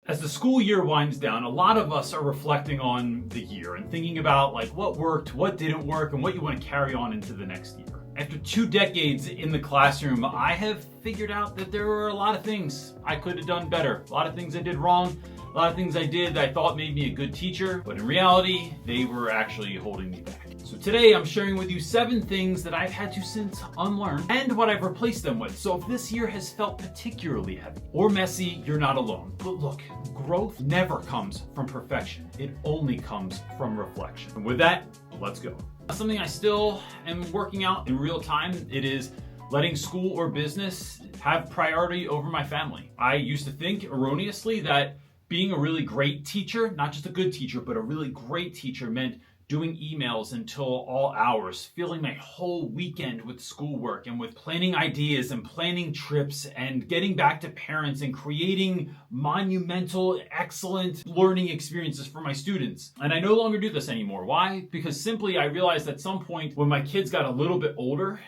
As the school year winds down, a lot of us are reflecting on the year and thinking about like what worked, what didn't work, and what you want to carry on into the next year. After 2 decades in the classroom, I have figured out that there were a lot of things I could have done better. A lot of things I did wrong. A lot of things I did that I thought made me a good teacher, but in reality, they were actually holding me back. So today I'm sharing with you 7 things that I've had to since unlearn and what I've replaced them with. So if this year has felt particularly heavy or messy, you're not alone. But look, growth never comes from perfection. It only comes from reflection. And with that, let's go. Something I still am working out in real time, it is letting school or business have priority over my family. I used to think erroneously that being a really great teacher, not just a good teacher, but a really great teacher meant doing emails until all hours, filling my whole weekend with schoolwork and with planning ideas and planning trips and getting back to parents and creating monumental, excellent learning experiences for my students. And I no longer do this anymore. Why? Because simply I realized at some point when my kids got a little bit older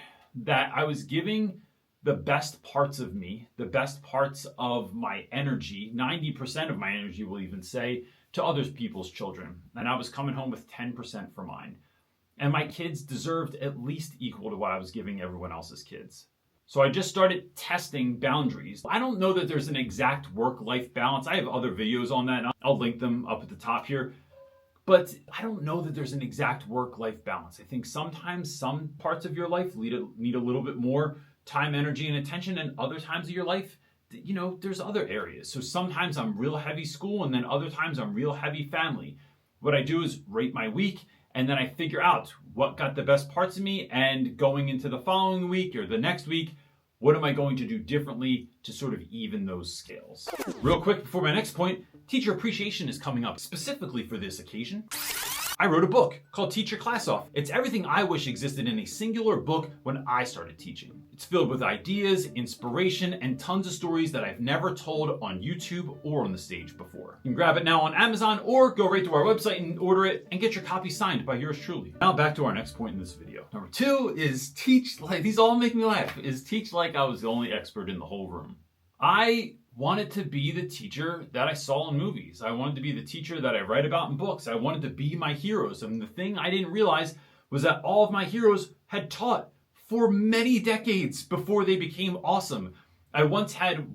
that I was giving the best parts of me, the best parts of my energy, 90% of my energy we'll even say, to other people's children. And I was coming home with 10% for mine. And my kids deserved at least equal to what I was giving everyone else's kids. So I just started testing boundaries. I don't know that there's an exact work-life balance. I have other videos on that, and I'll link them up at the top here. But I don't know that there's an exact work-life balance. I think sometimes some parts of your life need a little bit more time, energy, and attention, and other times of your life, you know, there's other areas. So sometimes I'm real heavy school, and then other times I'm real heavy family. What I do is rate my week, and then I figure out what got the best parts of me, and going into the following week or the next week, what am I going to do differently to sort of even those scales? Real quick before my next point, teacher appreciation is coming up specifically for this occasion. I wrote a book called Teach Your Class Off. It's everything I wish existed in a singular book when I started teaching. It's filled with ideas, inspiration, and tons of stories that I've never told on YouTube or on the stage before. You can grab it now on Amazon or go right to our website and order it and get your copy signed by yours truly. Now back to our next point in this video. Number 2 is teach like, these all make me laugh, is teach like I was the only expert in the whole room. I wanted to be the teacher that I saw in movies. I wanted to be the teacher that I write about in books. I wanted to be my heroes. And the thing I didn't realize was that all of my heroes had taught for many decades before they became awesome. I once had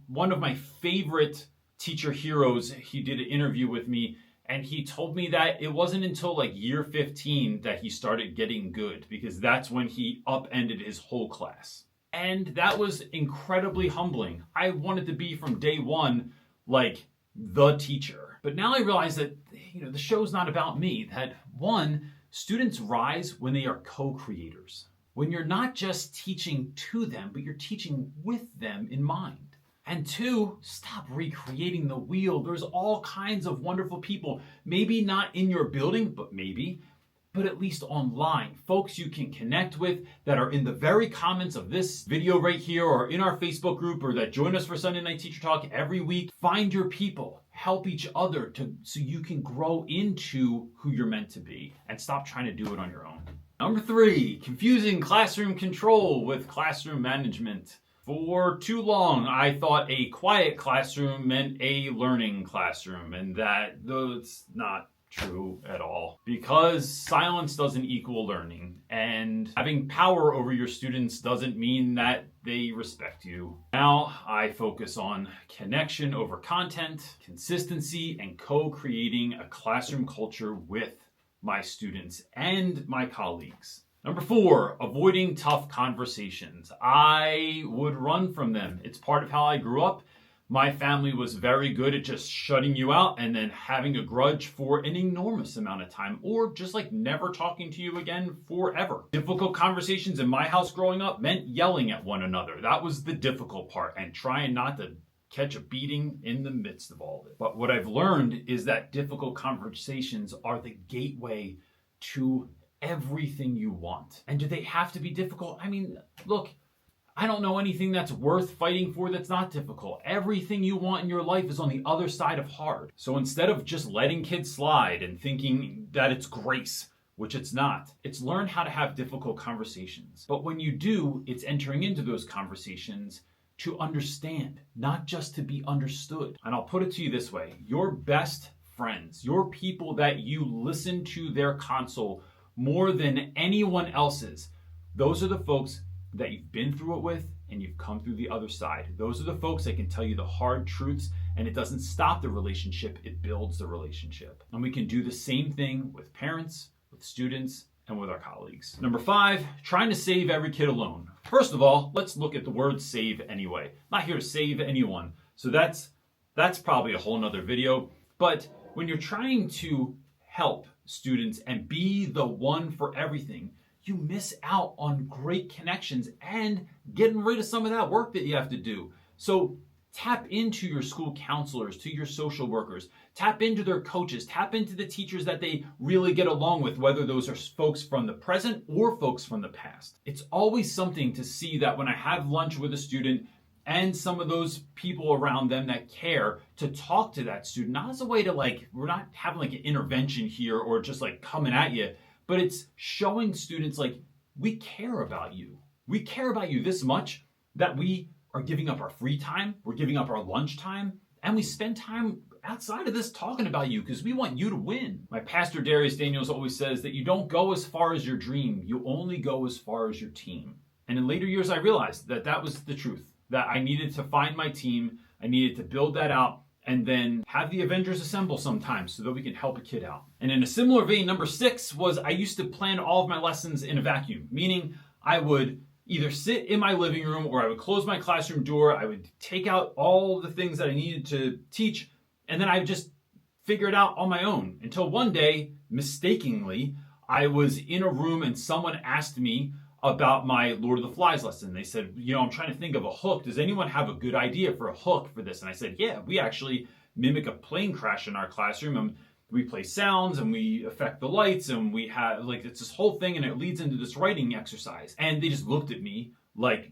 one of my favorite teacher heroes, he did an interview with me, and he told me that it wasn't until like year 15 that he started getting good, because that's when he upended his whole class. And that was incredibly humbling. I wanted to be from day one like the teacher. But now I realize that, you know, the show's not about me. That 1, students rise when they are co-creators. When you're not just teaching to them, but you're teaching with them in mind. And 2, stop recreating the wheel. There's all kinds of wonderful people, maybe not in your building, but at least online. Folks you can connect with that are in the very comments of this video right here, or in our Facebook group, or that join us for Sunday Night Teacher Talk every week. Find your people, help each other so you can grow into who you're meant to be, and stop trying to do it on your own. Number 3, confusing classroom control with classroom management. For too long, I thought a quiet classroom meant a learning classroom, and that's not true at all, because silence doesn't equal learning, and having power over your students doesn't mean that they respect you. Now I focus on connection over content, consistency, and co-creating a classroom culture with my students and my colleagues. Number 4, avoiding tough conversations. I would run from them. It's part of how I grew up. My family was very good at just shutting you out and then having a grudge for an enormous amount of time, or just like never talking to you again forever. Difficult conversations in my house growing up meant yelling at one another. That was the difficult part, and trying not to catch a beating in the midst of all of it. But what I've learned is that difficult conversations are the gateway to everything you want. And do they have to be difficult? I mean, look, I don't know anything that's worth fighting for that's not difficult. Everything you want in your life is on the other side of hard. So instead of just letting kids slide and thinking that it's grace, which it's not, it's learn how to have difficult conversations. But when you do, it's entering into those conversations to understand, not just to be understood. And I'll put it to you this way, your best friends, your people that you listen to their console more than anyone else's, those are the folks that you've been through it with and you've come through the other side. Those are the folks that can tell you the hard truths, and it doesn't stop the relationship, it builds the relationship. And we can do the same thing with parents, with students, and with our colleagues. Number 5, trying to save every kid alone. First of all, let's look at the word save anyway. I'm not here to save anyone. So that's probably a whole nother video. But when you're trying to help students and be the one for everything, you miss out on great connections and getting rid of some of that work that you have to do. So tap into your school counselors, to your social workers, tap into their coaches, tap into the teachers that they really get along with, whether those are folks from the present or folks from the past. It's always something to see that when I have lunch with a student and some of those people around them that care, to talk to that student, not as a way to we're not having an intervention here or just coming at you, but it's showing students we care about you. We care about you this much that we are giving up our free time, we're giving up our lunch time, and we spend time outside of this talking about you because we want you to win. My pastor Darius Daniels always says that you don't go as far as your dream, you only go as far as your team. And in later years I realized that that was the truth, that I needed to find my team, I needed to build that out, and then have the Avengers assemble sometimes so that we can help a kid out. And in a similar vein, number 6 was I used to plan all of my lessons in a vacuum, meaning I would either sit in my living room or I would close my classroom door, I would take out all the things that I needed to teach, and then I would just figure it out on my own. Until one day, mistakenly, I was in a room and someone asked me about my Lord of the Flies lesson. They said, I'm trying to think of a hook. Does anyone have a good idea for a hook for this? And I said, yeah, we actually mimic a plane crash in our classroom. And we play sounds and we affect the lights and we have it's this whole thing and it leads into this writing exercise. And they just looked at me like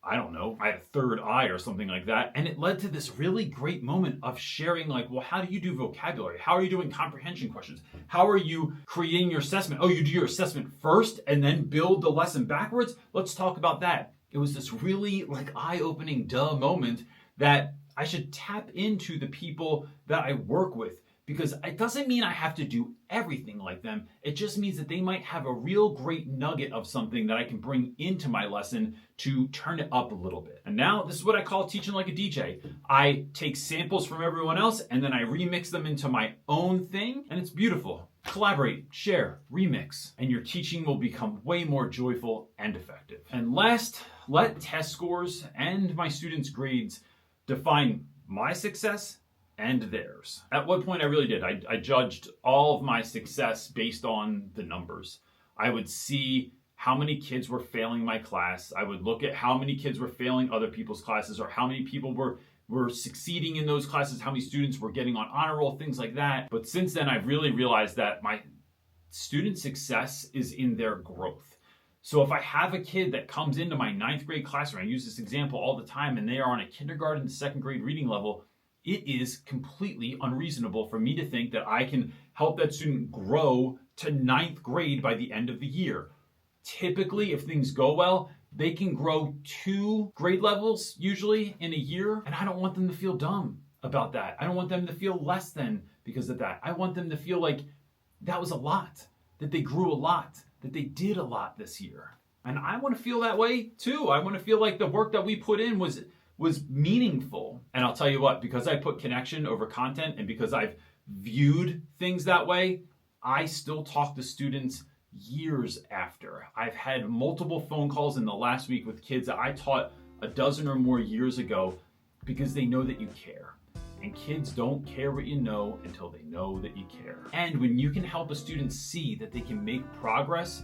I don't know, I had a third eye or something like that. And it led to this really great moment of sharing well, how do you do vocabulary? How are you doing comprehension questions? How are you creating your assessment? Oh, you do your assessment first and then build the lesson backwards? Let's talk about that. It was this really eye-opening moment that I should tap into the people that I work with, because it doesn't mean I have to do everything like them. It just means that they might have a real great nugget of something that I can bring into my lesson to turn it up a little bit. And now this is what I call teaching like a DJ. I take samples from everyone else and then I remix them into my own thing, and it's beautiful. Collaborate, share, remix, and your teaching will become way more joyful and effective. And last, let test scores and my students' grades define my success and theirs. At one point I really did. I judged all of my success based on the numbers. I would see how many kids were failing my class. I would look at how many kids were failing other people's classes, or how many people were succeeding in those classes, how many students were getting on honor roll, things like that. But since then, I've really realized that my student success is in their growth. So if I have a kid that comes into my 9th grade classroom, I use this example all the time, and they are on a kindergarten to 2nd grade reading level, it is completely unreasonable for me to think that I can help that student grow to 9th grade by the end of the year. Typically, if things go well, they can grow 2 grade levels usually in a year, and I don't want them to feel dumb about that. I don't want them to feel less than because of that. I want them to feel like that was a lot, that they grew a lot, that they did a lot this year. And I want to feel that way too. I want to feel like the work that we put in was meaningful. And I'll tell you what, because I put connection over content and because I've viewed things that way, I still talk to students years after. I've had multiple phone calls in the last week with kids that I taught a dozen or more years ago because they know that you care. And kids don't care what you know until they know that you care. And when you can help a student see that they can make progress,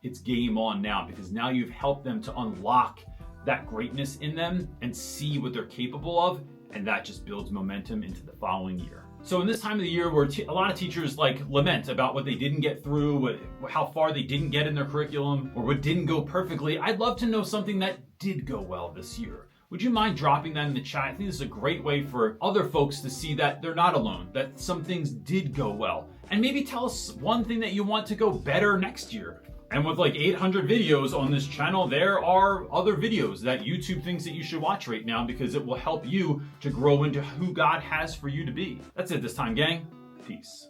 it's game on now, because now you've helped them to unlock that greatness in them and see what they're capable of, and that just builds momentum into the following year. So in this time of the year where a lot of teachers lament about what they didn't get through, how far they didn't get in their curriculum, or what didn't go perfectly, I'd love to know something that did go well this year. Would you mind dropping that in the chat? I think this is a great way for other folks to see that they're not alone, that some things did go well. And maybe tell us one thing that you want to go better next year. And with like 800 videos on this channel, there are other videos that YouTube thinks that you should watch right now because it will help you to grow into who God has for you to be. That's it this time, gang. Peace.